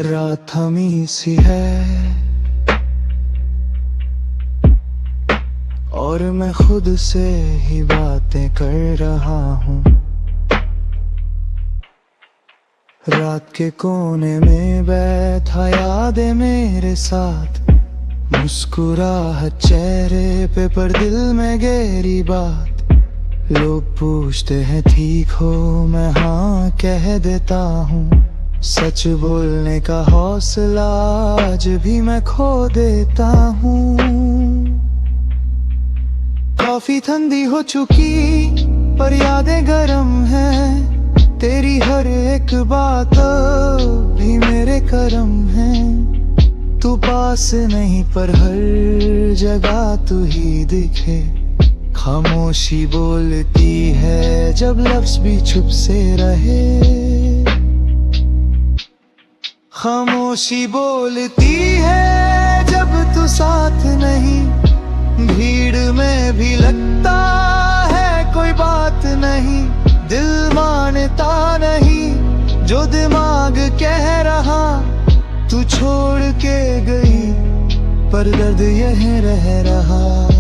रात थमी सी है और मैं खुद से ही बातें कर रहा हूँ। रात के कोने में बैठा याद है मेरे साथ, मुस्कुराहट चेहरे पे पर दिल में गहरी बात। लोग पूछते हैं ठीक हो, मैं हाँ कह देता हूँ। सच बोलने का हौसला आज भी मैं खो देता हूँ। काफी ठंडी हो चुकी पर यादें गरम हैं, तेरी हर एक बात भी मेरे करम है। तू पास नहीं पर हर जगह तू ही दिखे। खामोशी बोलती है जब लफ्ज भी चुप से रहे। खामोशी बोलती है जब तू साथ नहीं, भीड़ में भी लगता है कोई बात नहीं। दिल मानता नहीं जो दिमाग कह रहा, तू छोड़ के गई पर दर्द यह रह रहा।